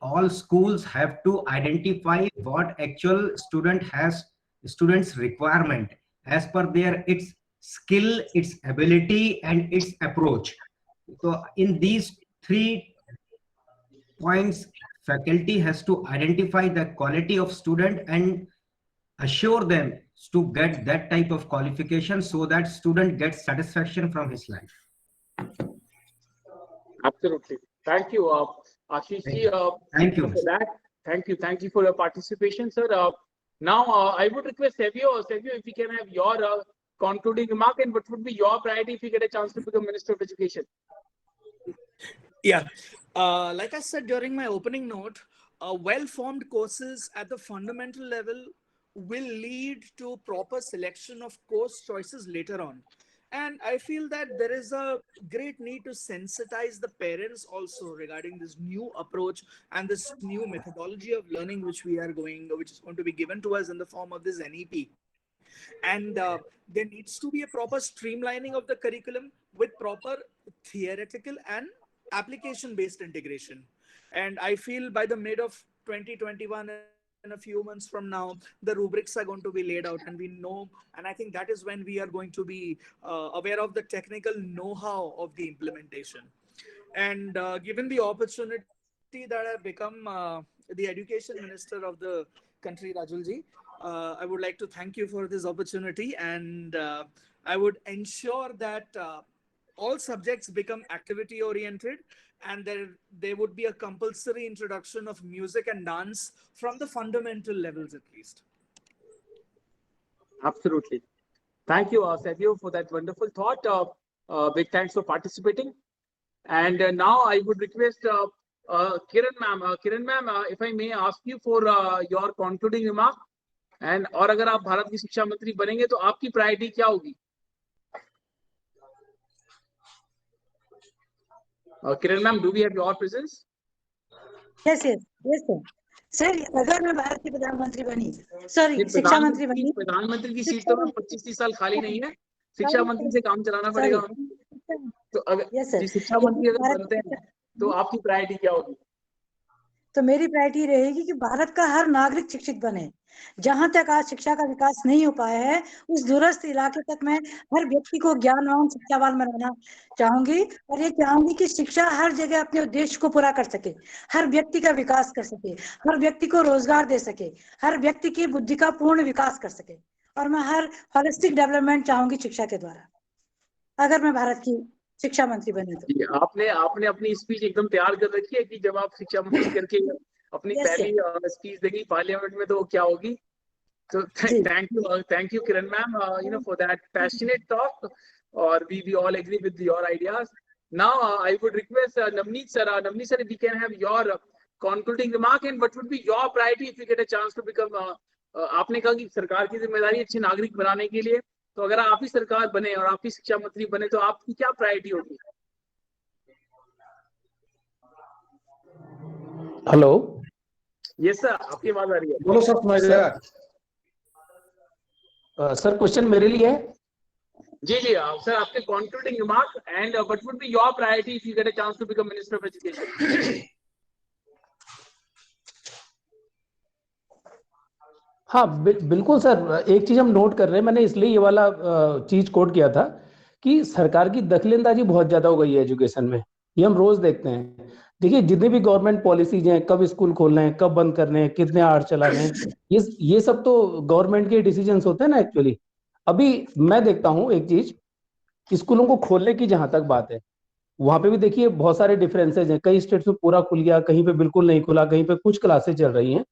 all schools have to identify what actual students requirement as per their its skill, its ability, and its approach. So in these 3 points, faculty has to identify the quality of student and assure them to get that type of qualification so that student gets satisfaction from his life. Absolutely. Thank you, Ashish Thank ji, you. Thank you, for Mr. that. Thank you. Thank you for your participation, sir. Now, I would request Savio, if we can have your concluding remark, and what would be your priority if you get a chance to become Minister of Education? Yeah, like I said during my opening note, well-formed courses at the fundamental level will lead to proper selection of course choices later on. And I feel that there is a great need to sensitize the parents also regarding this new approach and this new methodology of learning which is going to be given to us in the form of this NEP. And there needs to be a proper streamlining of the curriculum with proper theoretical and application based integration. And I feel by the mid of 2021, in a few months from now, the rubrics are going to be laid out, and we know, and I think that is when we are going to be aware of the technical know-how of the implementation. And given the opportunity that I've become the education minister of the country, Rajulji, I would like to thank you for this opportunity, and I would ensure that all subjects become activity oriented, and there would be a compulsory introduction of music and dance from the fundamental levels at least. Absolutely. Thank you, Savio, for that wonderful thought. Big thanks for participating. And now I would request Kiran ma'am. Kiran ma'am, if I may ask you for your concluding remark. And और अगर आप भारत की शिक्षा मंत्री बनेंगे तो आपकी priority क्या होगी? Kiran ma'am, do we have your presence? Yes, sir. Sir, अगर मैं भारत की प्रधानमंत्री बनी, सॉरी शिक्षा मंत्री बनी, प्रधानमंत्री की सीट तो 25-30 साल खाली नहीं है, शिक्षा मंत्री से काम चलाना पड़ेगा हमें। तो अगर शिक्षा मंत्री अगर बनते हैं तो आपकी प्रायोरिटी क्या होगी? तो मेरी प्रायोरिटी रहेगी कि भारत का हर नागरिक शिक्षित बने। जहां तक आज शिक्षा का विकास नहीं हो पाया है, उस दूरस्थ इलाके तक मैं हर व्यक्ति को ज्ञानवान शिक्षावान बनाना चाहूंगी, और ये चाहूंगी कि शिक्षा हर जगह अपने उद्देश्य को पूरा कर सके, हर व्यक्ति का विकास कर सके, हर व्यक्ति को रोजगार दे सके, हर व्यक्ति की बुद्धि का पूर्ण विकास कर सके, और मैं हर होलिस्टिक डेवलपमेंट चाहूंगी शिक्षा के द्वारा, अगर मैं भारत की शिक्षा मंत्री बनी तो। आपने अपनी स्पीच एकदम तैयार कर रखी है कि जब आप शिक्षा मंत्री करके अपनी पहली स्पीच देंगी पार्लियामेंट में तो क्या होगी? तो thank you Kiran ma'am, for that passionate talk, or we all agree with your ideas. Now I would request Navneet sir, if we can have your concluding remark, and what would be your priority if you get a chance to become आपने कहा कि सरकार की जिम्मेदारी अच्छे नागरिक बनाने के लिए, तो अगर आप ही सरकार बने और आप ही शिक्षा मंत्री बने तो आपकी क्या प्रायोरिटी होगी? हेलो, यस सर, आपकी आवाज आ रही है। बोलो सर, सुनाई दे रहा है? सर क्वेश्चन मेरे लिए है? जी सर, आपके concluding remark and what would be your priority if you get a chance to become minister of education? हाँ बिल्कुल सर, एक चीज हम नोट कर रहे हैं, मैंने इसलिए ये वाला चीज कोट किया था कि सरकार की दखलंदाजी बहुत ज्यादा हो गई है एजुकेशन में। ये हम रोज देखते हैं। देखिए, जितनी भी गवर्नमेंट पॉलिसीज हैं, कब स्कूल खोलना है, कब बंद करने हैं, कितने आवर्स चलाने हैं, ये सब तो गवर्नमेंट के डिसीजंस होते हैं ना एक्चुअली। अभी मैं देखता हूँ एक चीज, स्कूलों को खोलने की जहां तक बात है, वहां पे भी देखिए बहुत सारे डिफरेंसेज हैं। कई स्टेट्स में पूरा खुल गया, कहीं पे बिल्कुल नहीं खुला, कहीं पे कुछ क्लासेस चल रही हैं।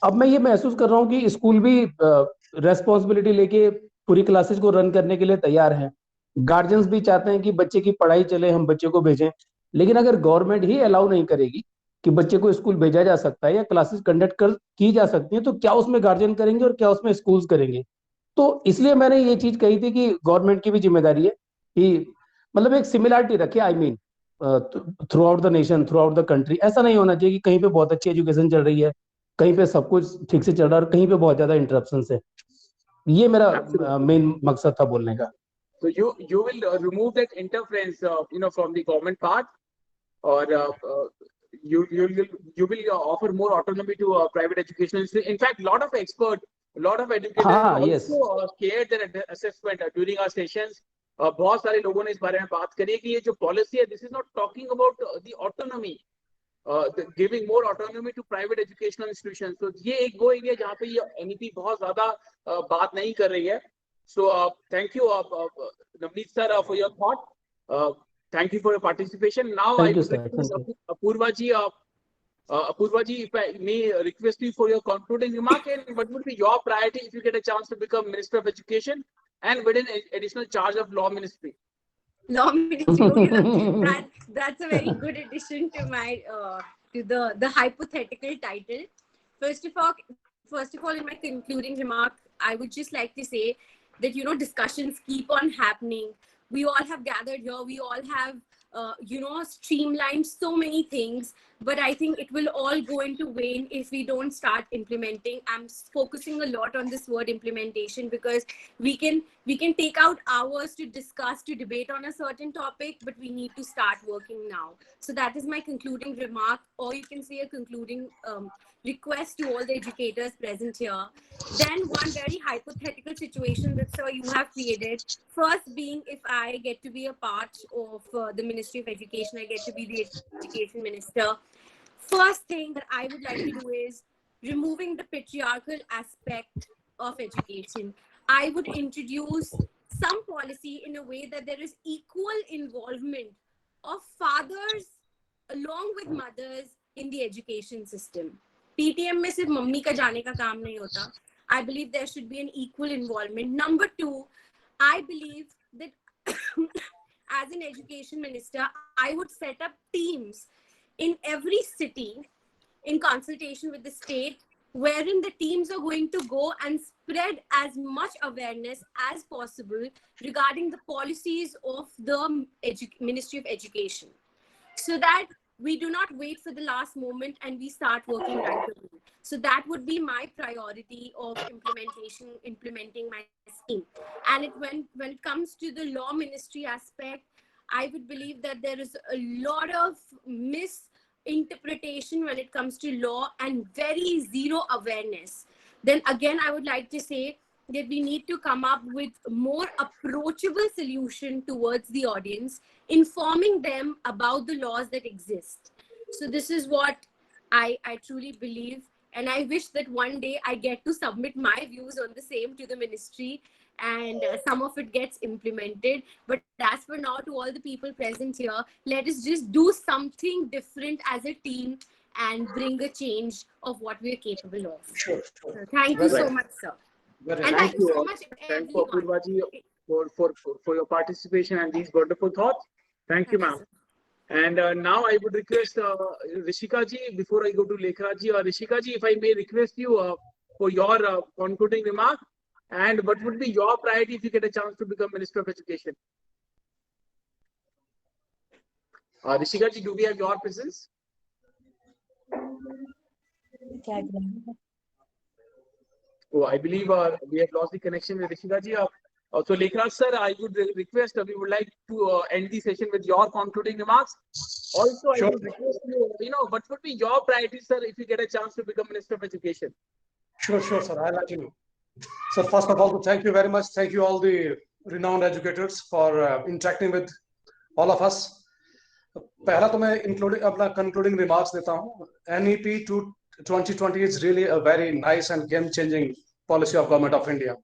अब मैं ये महसूस कर रहा हूँ कि स्कूल भी रेस्पॉन्सिबिलिटी लेके पूरी क्लासेस को रन करने के लिए तैयार हैं। गार्जियंस भी चाहते हैं कि बच्चे की पढ़ाई चले, हम बच्चे को भेजें। लेकिन अगर गवर्नमेंट ही अलाउ नहीं करेगी कि बच्चे को स्कूल भेजा जा सकता है या क्लासेस कंडक्ट की जा सकती है, तो क्या उसमें गार्जियन करेंगे और क्या उसमें स्कूल्स करेंगे? तो इसलिए मैंने ये चीज कही थी कि गवर्नमेंट की भी जिम्मेदारी है कि मतलब एक सिमिलरिटी रखे, I mean through out the nation, through out the country. ऐसा नहीं होना चाहिए कि कहीं पे बहुत अच्छी एजुकेशन चल रही है, कहीं पे सब कुछ ठीक से चल रहा है और कहीं पे बहुत ज्यादा इंटरप्शन है। ये मेरा मेन मकसद था बोलने का। So you will remove that interference, from the government part, or you will offer more autonomy to private educational institutions. In fact, a lot of educators yes. also shared their assessment during our sessions. बहुत सारे लोगों ने इस बारे में बात करी कि ये जो पॉलिसी है, this is not talking about the autonomy, giving more autonomy to private educational institutions. So ये एक वो एरिया जहाँ पे ये NEP बहुत ज्यादा बात नहीं कर रही है. So thank you, Navneet sir, for your thought. Thank you for your participation. Now Thank I you, would sir. request Thank you. Apurva ji, if I may request you for your concluding remark, and what would be your priority if you get a chance to become Minister of Education and within additional charge of Law Ministry? Law Ministry. Okay, that's a very good addition to my to the hypothetical title. First of all, in my concluding remark, I would just like to say that, you know, discussions keep on happening. We all have gathered here. We all have, streamlined so many things. But I think it will all go into vain if we don't start implementing. I'm focusing a lot on this word implementation, because we can take out hours to discuss, to debate on a certain topic, but we need to start working now. So that is my concluding remark, or you can say a concluding request to all the educators present here. Then one very hypothetical situation that, sir, you have created. First being, if I get to be a part of the Ministry of Education, I get to be the Education Minister. First thing that I would like to do is removing the patriarchal aspect of education. I would introduce some policy in a way that there is equal involvement of fathers along with mothers in the education system. PTM में सिर्फ mummy का जाने का काम नहीं होता. I believe there should be an equal involvement. Number two, I believe that as an education minister, I would set up teams in every city in consultation with the state, wherein the teams are going to go and spread as much awareness as possible regarding the policies of the Ministry of Education, so that we do not wait for the last moment and we start working right away. So that would be my priority of implementing my scheme. And when it comes to the law ministry aspect, I would believe that there is a lot of misinterpretation when it comes to law and very zero awareness. Then again, I would like to say that we need to come up with more approachable solution towards the audience, informing them about the laws that exist. So this is what I truly believe. And I wish that one day I get to submit my views on the same to the ministry, and some of it gets implemented. But as for now, to all the people present here, let us just do something different as a team and bring a change of what we are capable of. Sure. So thank you so much, sir. Very And nice. thank you so much, Thank you, everyone. Apurva ji, for your participation and these wonderful thoughts. Thank you, Thank you, ma'am. sir. And now I would request Rishika ji, before I go to Lekhara ji, Rishika ji, if I may request you for your concluding remark, and what would be your priority if you get a chance to become Minister of Education? Rishika ji, do we have your presence? Oh, I believe we have lost the connection with Rishika ji. So Lekhara sir, I would request, we would like to end the session with your concluding remarks. Also, I would request you, what would be your priority, sir, if you get a chance to become Minister of Education? Sure, sir. I'll let you know. So first of all, thank you very much. Thank you all the renowned educators for interacting with all of us. पहला तो मैं अपना concluding remarks देता हूँ. NEP 2020 is really a very nice and game-changing policy of Government of India.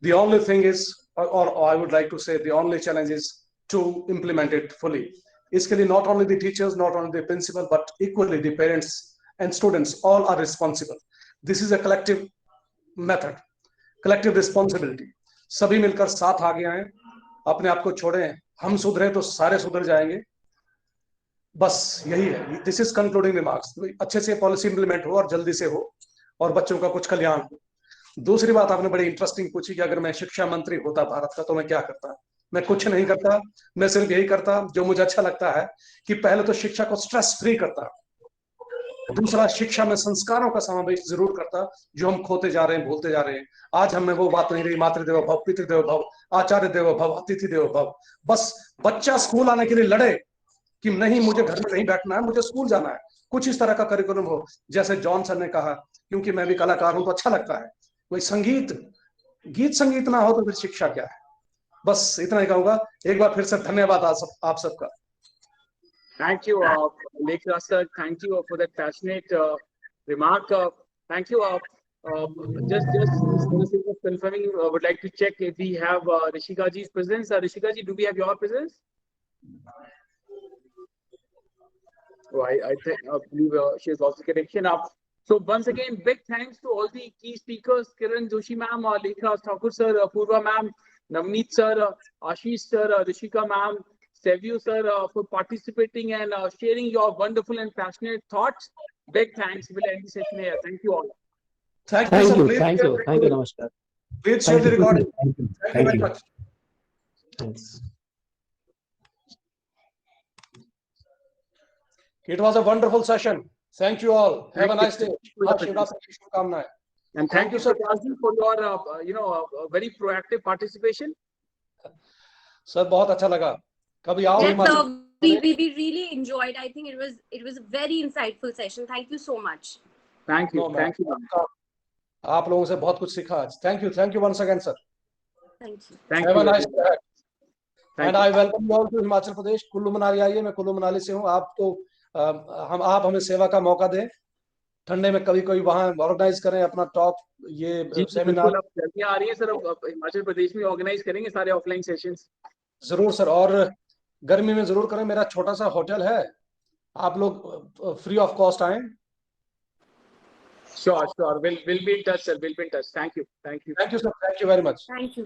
The only thing is, or I would like to say, the only challenge is to implement it fully. इसके लिए not only the teachers, not only the principal, but equally the parents and students, all are responsible. This is a collective method, collective responsibility. सभी मिलकर साथ आगे आए, अपने आप को छोड़ें, हम सुधरे तो सारे सुधर जाएंगे. बस यही है. This is concluding remarks. अच्छे से पॉलिसी इंप्लीमेंट हो और जल्दी से हो और बच्चों का कुछ कल्याण हो. दूसरी बात आपने बड़ी इंटरेस्टिंग पूछी कि अगर मैं शिक्षा मंत्री होता भारत का तो मैं क्या करता. मैं कुछ नहीं करता. मैं सिर्फ यही करता जो मुझे अच्छा लगता है कि पहले तो शिक्षा को स्ट्रेस फ्री करता. दूसरा, शिक्षा में संस्कारों का समावेश जरूर करता जो हम खोते जा रहे हैं, भूलते जा रहे हैं. आज हमें वो बात नहीं रही, मातृदेवो भव, पितृदेवो भव, आचार्य देवो भव, अतिथि देवो भव. बस बच्चा स्कूल आने के लिए लड़े कि नहीं, मुझे घर में नहीं बैठना है, मुझे स्कूल जाना है. कुछ इस तरह का करिकुलम हो, जैसे जॉन सर ने कहा, क्योंकि मैं भी कलाकार हूं तो अच्छा लगता है, कोई संगीत, गीत संगीत ना हो तो फिर शिक्षा क्या है। बस इतना ही कहूंगा। एक बार फिर से धन्यवाद आप सबका। Thank you, Lekha sir. Thank you for that passionate remark. Thank you. Just for the sake of confirming, would like to check if we have Rishika ji's presence. Rishika ji, do we have your presence? Oh, I think, believe she is also connection up. So once again, big thanks to all the key speakers: Kiran Joshi ma'am, Lekha Thakur sir, Purva ma'am, Navneet sir, Ashish sir, Rishika ma'am, Sevio sir, for participating and sharing your wonderful and passionate thoughts. Big thanks. We'll end the session here. Thank you all. Thank you, Thank sir. you, Please thank share you, the thank you, recording. Namaskar. Please share the recording. Thank you Thank very you. much. Thanks. It was a wonderful session. Thank you all. Have Thank a you. nice day. Shivratri की शुभकामनाएं। And thank you, sir. Prakash, for your very proactive participation. Sir बहुत अच्छा लगा। कभी आओ Yes, Himachal. sir. We really enjoyed. I think it was a very insightful session. Thank you so much. Thank you. No, Thank you. ma'am. आप लोगों से बहुत कुछ सीखा आज। Thank you once again, sir. Thank you. Thank Have you. a nice day. Thank And you. I welcome you all to Himachal Pradesh. Kullu Manali आइए, मैं कुल्लू मनाली से हूँ। आपको आप हमें सेवा का मौका दें। ठंडे में कभी कोई वहाँ ऑर्गेनाइज करें अपना टॉक, ये जी सेमिनार। बिल्कुल, अब गर्मियां आ रही है सर, अब हिमाचल प्रदेश में ऑर्गेनाइज करेंगे सारे ऑफलाइन सेशंस। जरूर सर, और गर्मी में जरूर करें। मेरा छोटा सा होटल है, आप लोग फ्री ऑफ कॉस्ट आए। Sure. We'll be in touch, sir. We'll be in touch. Thank you. Thank you, sir. Thank you very much. Thank you.